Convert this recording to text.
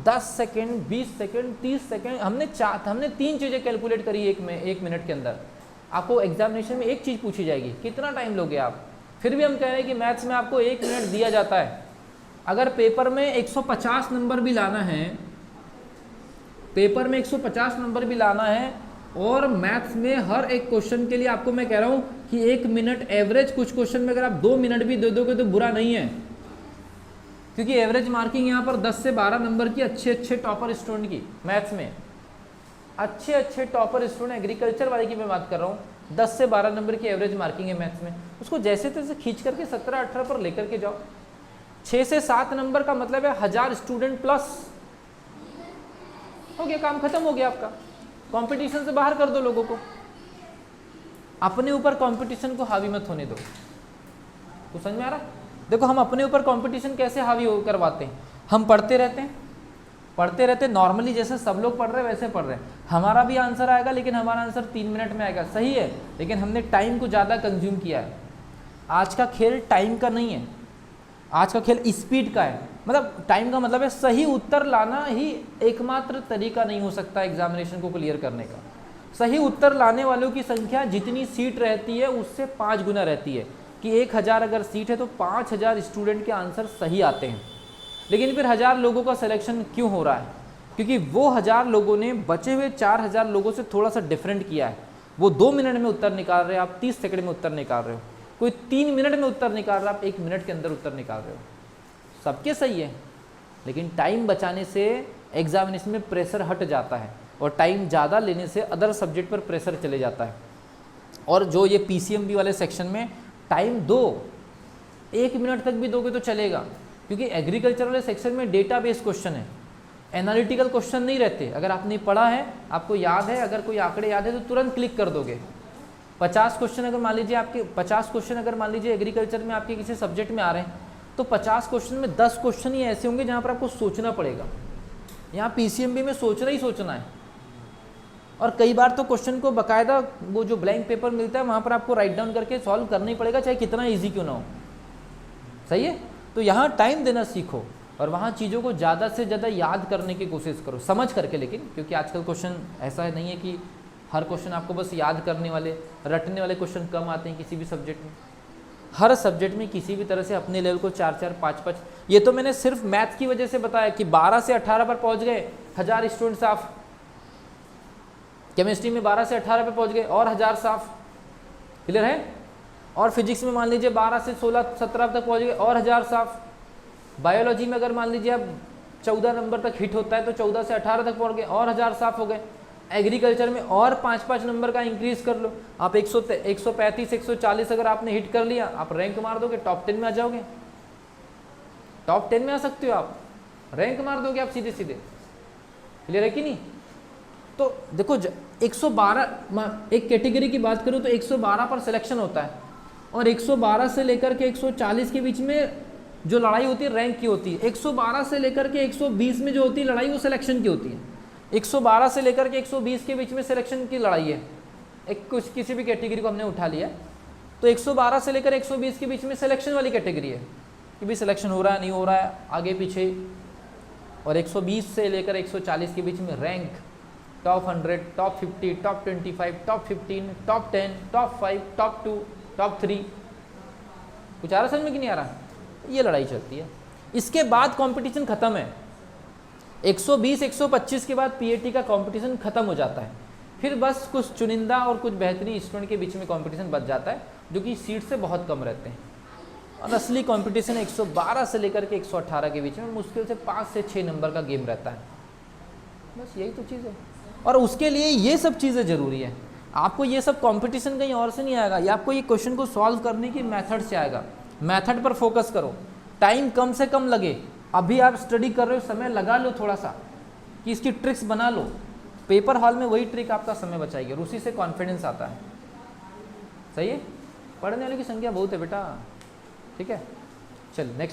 10 second, 20 second, 30 second, हमने 3 चीज़ें calculate करी एक मिनट के अंदर। आपको एग्जामिनेशन में एक चीज़ पूछी जाएगी, कितना टाइम लोगे आप? फिर भी हम कह रहे हैं कि मैथ्स में आपको 1 मिनट दिया जाता है। अगर पेपर में 150 नंबर भी लाना है, पेपर में 150 नंबर भी लाना है, और मैथ्स में हर एक क्वेश्चन के लिए आपको मैं कह रहा हूँ कि 1 मिनट एवरेज, कुछ क्वेश्चन में अगर आप 2 मिनट भी दे दोगे तो बुरा नहीं है, क्योंकि एवरेज मार्किंग यहाँ पर 10 से 12 नंबर की अच्छे टॉपर स्टूडेंट की मैथ्स में, अच्छे टॉपर स्टूडेंट, एग्रीकल्चर वाले की मैं बात कर रहा हूँ, 10 से 12 नंबर की एवरेज मार्किंग है मैथ्स में। उसको जैसे तैसे खींच करके 17-18 पर लेकर के जाओ। 6 से 7 नंबर का मतलब है 1000 स्टूडेंट प्लस, हो गया, काम खत्म हो गया आपका। कंपटीशन से बाहर कर दो लोगों को, अपने ऊपर कंपटीशन को हावी मत होने दो। तो समझ में आ रहा? देखो हम अपने ऊपर कंपटीशन कैसे हावी करवाते हैं, हम पढ़ते रहते नॉर्मली, जैसे सब लोग पढ़ रहे हैं वैसे पढ़ रहे हैं, हमारा भी आंसर आएगा, लेकिन हमारा आंसर 3 मिनट में आएगा, सही है, लेकिन हमने टाइम को ज़्यादा कंज्यूम किया है। आज का खेल टाइम का नहीं है, आज का खेल स्पीड का है। मतलब टाइम का मतलब है सही उत्तर लाना ही एकमात्र तरीका नहीं हो सकता एग्जामिनेशन को क्लियर करने का। सही उत्तर लाने वालों की संख्या जितनी सीट रहती है उससे 5 गुना रहती है, कि 1000 अगर सीट है तो 5000 स्टूडेंट के आंसर सही आते हैं। लेकिन फिर 1000 लोगों का सिलेक्शन क्यों हो रहा है? क्योंकि वो 1000 लोगों ने बचे हुए 4000 लोगों से थोड़ा सा डिफरेंट किया है। वो 2 मिनट में उत्तर निकाल रहे हो, आप 30 सेकंड में उत्तर निकाल रहे हो, कोई 3 मिनट में उत्तर निकाल रहा है, आप 1 मिनट के अंदर उत्तर निकाल रहे हो। सबके सही है, लेकिन टाइम बचाने से एग्जामिनेशन में प्रेशर हट जाता है, और टाइम ज़्यादा लेने से अदर सब्जेक्ट पर प्रेशर चले जाता है। और जो ये PCMB वाले सेक्शन में टाइम दो, 1 मिनट तक भी दोगे तो चलेगा, क्योंकि एग्रीकल्चर वाले सेक्शन में डेटा बेस्ड क्वेश्चन है, एनालिटिकल क्वेश्चन नहीं रहते। अगर आपने पढ़ा है, आपको याद है, अगर कोई आंकड़े याद है तो तुरंत क्लिक कर दोगे। 50 क्वेश्चन अगर मान लीजिए आपके 50 क्वेश्चन अगर मान लीजिए एग्रीकल्चर में आपके किसी सब्जेक्ट में आ रहे हैं, तो 50 क्वेश्चन में 10 क्वेश्चन ही ऐसे होंगे जहाँ पर आपको सोचना पड़ेगा। यहाँ PCMB में सोचना ही सोचना है, और कई बार तो क्वेश्चन को बाकायदा वो जो ब्लैंक पेपर मिलता है वहाँ पर आपको राइट डाउन करके सॉल्व करना ही पड़ेगा, चाहे कितना ईजी क्यों ना हो। सही है? तो यहाँ टाइम देना सीखो, और वहाँ चीज़ों को ज़्यादा से ज़्यादा याद करने की कोशिश करो, समझ करके। लेकिन क्योंकि आजकल क्वेश्चन ऐसा नहीं है कि हर क्वेश्चन आपको बस याद करने वाले, रटने वाले क्वेश्चन कम आते हैं किसी भी सब्जेक्ट में। हर सब्जेक्ट में किसी भी तरह से अपने लेवल को 4-4, 5-5, ये तो मैंने सिर्फ मैथ की वजह से बताया कि 12 से 18 पर पहुँच गए 1000 स्टूडेंट साफ, केमिस्ट्री में 12 से 18 पे पहुंच गए और 1000 साफ, क्लियर है? और फिजिक्स में मान लीजिए 12 से 16-17 तक पहुंच गए और 1000 साफ। बायोलॉजी में अगर मान लीजिए अब 14 नंबर तक हिट होता है तो 14 से 18 तक पहुंच गए और 1000 साफ हो गए। एग्रीकल्चर में और 5-5 नंबर का इंक्रीज कर लो, आप 135, 140 अगर आपने हिट कर लिया, आप रैंक मार दोगे, टॉप 10 में आ जाओगे, टॉप 10 में आ सकते हो आप, रैंक मार दोगे आप सीधे सीधे, क्लियर है कि नहीं? तो देखो 112, एक कैटेगरी की बात करूँ तो 112 पर सिलेक्शन होता है, और 112 से लेकर के 140 के बीच में जो लड़ाई होती है रैंक की होती है। 112 से लेकर के 120 में जो होती है लड़ाई वो सिलेक्शन की होती है। 112 से लेकर के 120 के बीच में सिलेक्शन की लड़ाई है। किसी भी कैटेगरी को हमने उठा लिया तो 112 से लेकर 120 के बीच में सिलेक्शन वाली कैटेगरी है कि भाई सिलेक्शन हो रहा है नहीं हो रहा है, आगे पीछे। और 120 से लेकर 140 के बीच में rank, top 100, top 50, top 25, top 15, top 10, top 5, top 2, top 3। कुछ आ रहा समझ में कि नहीं आ रहा? ये लड़ाई चलती है। इसके बाद कंपटीशन खत्म है। 120, 125 के बाद पीएटी का कंपटीशन खत्म हो जाता है। फिर बस कुछ चुनिंदा और कुछ बेहतरीन स्टूडेंट के बीच में कंपटीशन बच जाता है, जो कि सीट से बहुत कम रहते हैं। और असली कंपटीशन 112 से लेकर के 118 के बीच में मुश्किल से 5 से 6 नंबर का गेम रहता है। बस यही तो चीज़ है, और उसके लिए ये सब चीज़ें ज़रूरी है। आपको ये सब कंपटीशन कहीं और से नहीं आएगा, ये आपको ये क्वेश्चन को सॉल्व करने की मेथड से आएगा। मेथड पर फोकस करो, टाइम कम से कम लगे। अभी आप स्टडी कर रहे हो, समय लगा लो थोड़ा सा कि इसकी ट्रिक्स बना लो। पेपर हॉल में वही ट्रिक आपका समय बचाएगी और उसी से कॉन्फिडेंस आता है। सही है? पढ़ने वालों की संख्या बहुत है बेटा, ठीक है? चल नेक्स्ट।